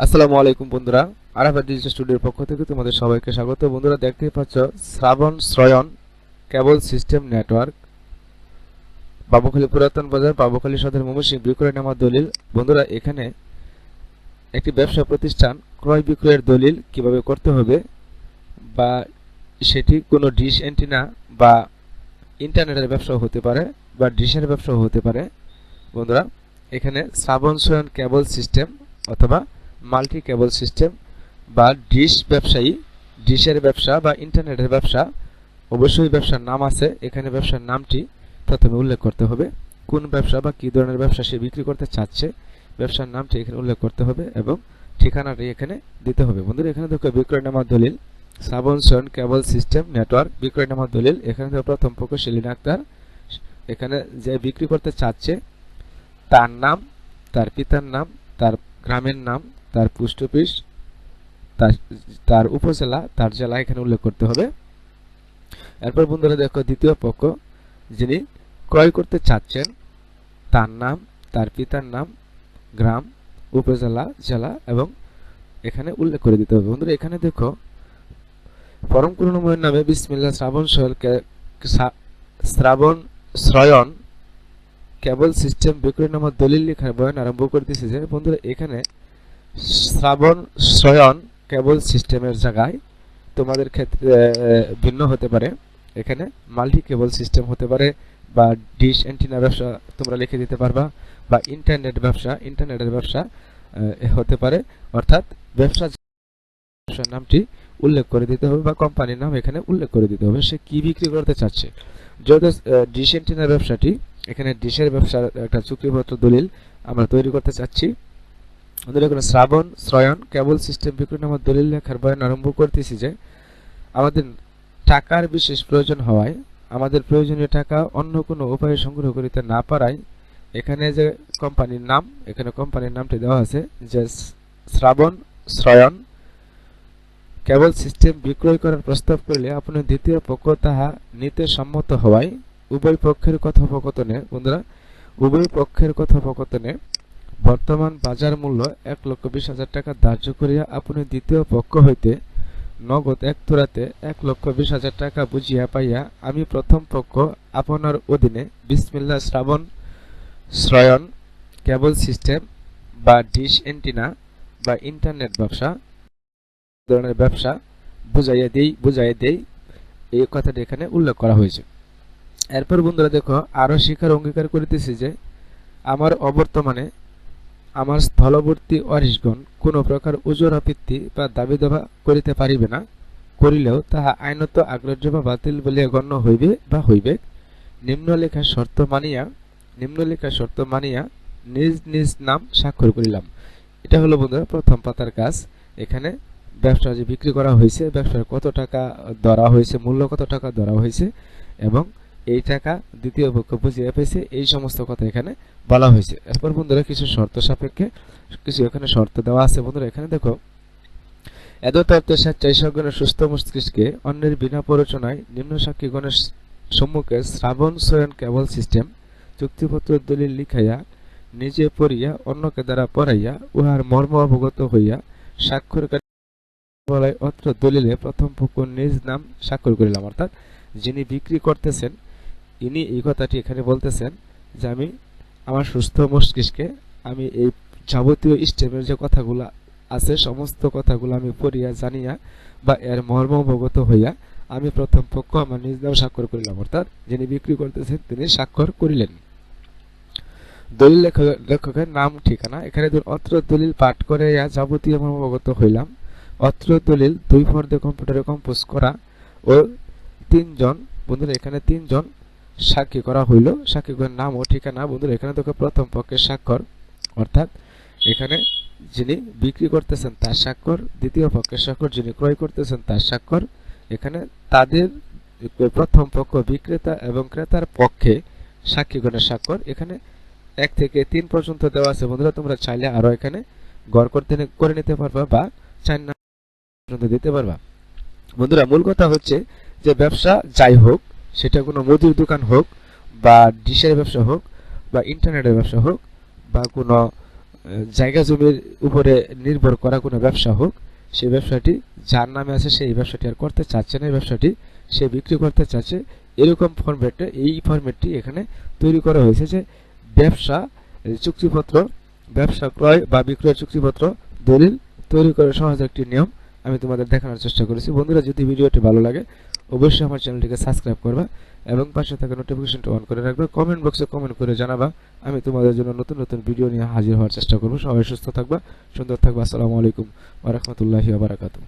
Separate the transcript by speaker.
Speaker 1: আসসালামু আলাইকুম বন্ধুরা, আরাফাত ডিজিটাল স্টুডিওর পক্ষ থেকে তোমাদের সবাইকে স্বাগত। বন্ধুরা, দেখতেই পাচ্ছ শ্রাবণ শ্রয়ণ কেবল সিস্টেম নেটওয়ার্ক, বাবুখালী পুরাতন বাজার, বাবুখালী সদর, ময়মনসিংহ, বিক্রয় নামা দলিল। বন্ধুরা, এখানে একটি ব্যবসা প্রতিষ্ঠান ক্রয় বিক্রয়ের দলিল কিভাবে করতে হবে, বা সেটি কোনো ডিশ অ্যান্টিনা বা ইন্টারনেটের ব্যবসাও হতে পারে বা ডিশের ব্যবসাও হতে পারে। বন্ধুরা, এখানে শ্রাবণ শ্রয়ণ কেবল সিস্টেম অথবা মাল্টি কেবল সিস্টেম বা ডিশ ব্যবসায়ী, ডিশের ব্যবসা বা ইন্টারনেটের ব্যবসা, অবশ্যই ব্যবসার নাম আছে। এখানে ব্যবসার নামটি প্রথমে উল্লেখ করতে হবে। কোন ব্যবসা বা কী ধরনের ব্যবসা সে বিক্রি করতে চাচ্ছে, ব্যবসার নামটি এখানে উল্লেখ করতে হবে এবং ঠিকানাটি এখানে দিতে হবে। বন্ধুরা, এখানে দেখো বিক্রয়নামা দলিল, শ্রাবণ শ্রয়ণ কেবল সিস্টেম নেটওয়ার্ক, বিক্রয়নামা দলিল। এখানে দেখো প্রথম পক্ষ সেলিনা আক্তার। এখানে যে বিক্রি করতে চাচ্ছে তার নাম, তার পিতার নাম, তার গ্রামের নাম, তার পোস্ট অফিস, তার উপজেলা, তার জেলা এখানে উল্লেখ করতে হবে। এরপর বন্ধুরা দেখো দ্বিতীয় পক্ষ যিনি ক্রয় করতে চাচ্ছেন তার নাম, তার পিতার নাম, গ্রাম, উপজেলা, জেলা এবং এখানে উল্লেখ করে দিতে হবে। বন্ধুরা, এখানে দেখো পরম করুণাময়ের নামে বিসমিল্লাহ শ্রাবণ শ্রয়ণ কেবল সিস্টেম বিক্রয়নামা দলিল লেখার বয়ান আরম্ভ করতেছে। যে বন্ধুরা, এখানে শ্রাবণ শ্রয়ণ কেবল সিস্টেমের জায়গায় তোমাদের ক্ষেত্রে ভিন্ন হতে পারে। এখানে মাল্টি কেবল সিস্টেম হতে পারে বা ডিশ অ্যান্টিনা ব্যবসা তোমরা লিখে দিতে পারবা, বা ইন্টারনেটের ব্যবসা হতে পারে। অর্থাৎ ব্যবসার নামটি উল্লেখ করে দিতে হবে বা কোম্পানির নাম এখানে উল্লেখ করে দিতে হবে, সে কি বিক্রি করতে চাচ্ছে। যেহেতু ডিশ অ্যান্টিনার ব্যবসাটি, এখানে ডিশের ব্যবসার একটা চুক্তিপত্র দলিল আমরা তৈরি করতে চাচ্ছি। আমাদের এখানে শ্রাবণ শ্রয়ণ কেবল সিস্টেম বিক্রয়নামা দলিল লেখার বয়ান আরম্ভ করতেছি। যে আমাদের টাকার বিশেষ প্রয়োজন হওয়ায়, আমাদের প্রয়োজনীয় টাকা অন্য কোনো উপায়ে সংগ্রহ করিতে না পারায়, এখানে যে কোম্পানির নাম, এখানে কোম্পানির নামটি দেওয়া আছে যে শ্রাবণ শ্রয়ণ কেবল সিস্টেম বিক্রয় করার প্রস্তাব করিলে আপনি দ্বিতীয় পক্ষ তাহা নিতে সম্মত হওয়ায় উভয় পক্ষের কথোপকথনে, বন্ধুরা, উভয় পক্ষের কথোপকথনে বর্তমান বাজার মূল্য 1,20,000 টাকা ধার্য করিয়া আপনি দ্বিতীয় পক্ষ হইতে নগদ এক তোড়াতে 1,20,000 টাকা বুঝিয়া পাইয়া আমি প্রথম পক্ষ আপনার অধীনে বিসমিল্লাহ শ্রাবণ শ্রয়ণ কেবল সিস্টেম বা ডিশ অ্যান্টিনা বা ইন্টারনেট ব্যবসা ধরনের ব্যবসা বুঝাইয়া দেই, এই কথাটি এখানে উল্লেখ করা হয়েছে। এরপর বন্ধুরা দেখো আরো স্বীকার অঙ্গীকার করিতেছি যে আমার অবর্তমানে আমার স্থলবর্তী ওয়ারিশগণ কোন প্রকার ওজর আপত্তি বা দাবি দাবা করিতে পারিবে না, করিলেও তাহা আইনত আগ্রাহ্য বা বাতিল বলিয়া গণ্য হইবে বা হইবে। নিম্নলেখা শর্ত মানিয়া নিজ নিজ নাম স্বাক্ষর করিলাম। এটা হলো বন্ধুরা প্রথম পাতার কাজ। এখানে ব্যবসা যে বিক্রি করা হয়েছে, ব্যবসার কত টাকা ধরা হয়েছে, মূল্য কত টাকা ধরা হয়েছে এবং এই টাকা দ্বিতীয় পক্ষ বুঝিয়ে পেয়েছে, এই সমস্ত কথা এখানে বলা হয়েছে। এরপর বন্ধুরা কিছু শর্ত সাপেক্ষে কিছু এখানে শর্ত দেওয়া আছে। বন্ধুরা, এখানে দেখো এততত্ত্ব স্বেচ্ছায় সজ্ঞানের সুস্থ মস্তিষ্কে অন্যের বিনা প্ররোচনায় নিম্ন সাক্ষীগণের সম্মুখে শ্রাবণ শ্রয়ণ কেবল সিস্টেম চুক্তিপত্র দলিল লিখাইয়া নিজে পড়িয়া অন্যকে দ্বারা পড়াইয়া উহার মর্ম অবগত হইয়া স্বাক্ষরকারী বলায় অত্র দলিলে প্রথম পক্ষ নিজ নাম স্বাক্ষর করিলাম। অর্থাৎ যিনি বিক্রি করতেছেন ইনি এই কথাটি এখানে বলতেছেন যে আমি আমার সুস্থ মস্তিষ্কে আমি এই যাবতীয় স্টেপের যে কথাগুলো আছে সমস্ত কথাগুলো আমি পড়িয়া জানিয়া বা এর মর্ম অবগত হইয়া আমি প্রথম পক্ষ আমার নিজ নাম স্বাক্ষর করিলাম। অর্থাৎ যিনি বিক্রি করতেছেন তিনি স্বাক্ষর করিলেন। দলিল লেখকের নাম ঠিকানা, এখানে অত্র দলিল পাঠ করে যাবতীয় মর্ম অবগত হইলাম। অত্র দলিল 2 ফর্দে কম্পিউটারে কম্পোজ করা ও 3 জন, বন্ধুরা এখানে 3 জন সাক্ষী করা হইল। সাক্ষীগণের নাম ও ঠিকানা। বন্ধুরা, এখানে দেখো প্রথম পক্ষের স্বাক্ষর, অর্থাৎ এখানে যিনি বিক্রি করতেছেন তার স্বাক্ষর, দ্বিতীয় পক্ষের স্বাক্ষর, যিনি ক্রয় করতেছেন তার স্বাক্ষর। এখানে তাদের প্রথম পক্ষ বিক্রেতা এবং ক্রেতার পক্ষে সাক্ষীগণের স্বাক্ষর। এখানে 1 থেকে 3 পর্যন্ত দেওয়া আছে। বন্ধুরা, তোমরা চাইলে আরো এখানে গড় করে নিতে পারবা বা 4 পর্যন্ত দিতে পারবা। বন্ধুরা, মূল কথা হচ্ছে যে ব্যবসা যাই হোক, সেটা কোনো মুদির দোকান হোক বা ডিশের ব্যবসা হোক বা ইন্টারনেটের ব্যবসা হোক বা কোনো জায়গা জমির উপরে নির্ভর করা কোনো ব্যবসা হোক, সেই ব্যবসাটি যার নামে আছে সেই ব্যবসাটি আর করতে চাচ্ছে না, এই ব্যবসাটি সে বিক্রি করতে চাচ্ছে, এরকম ফরম্যাটে এই ফরম্যাটটি এখানে তৈরি করা হয়েছে যে ব্যবসা চুক্তিপত্র, ব্যবসা ক্রয় বা বিক্রয় চুক্তিপত্র দলিল তৈরি করার সহজ একটি নিয়ম আমি তোমাদের দেখানোর চেষ্টা করেছি। বন্ধুরা, যদি ভিডিওটি ভালো লাগে অবশ্যই আমার চ্যানেলটিকে সাবস্ক্রাইব করবা এবং পাশে থাকা নোটিফিকেশনটা অন করে রাখবে। কমেন্ট বক্সে কমেন্ট করে জানাবা, আমি তোমাদের জন্য নতুন নতুন ভিডিও নিয়ে হাজির হওয়ার চেষ্টা করব। সবাই সুস্থ থাকবা, সুন্দর থাকবা। আসসালামু আলাইকুম ওয়া রাহমাতুল্লাহি ওয়া বারাকাতুহু।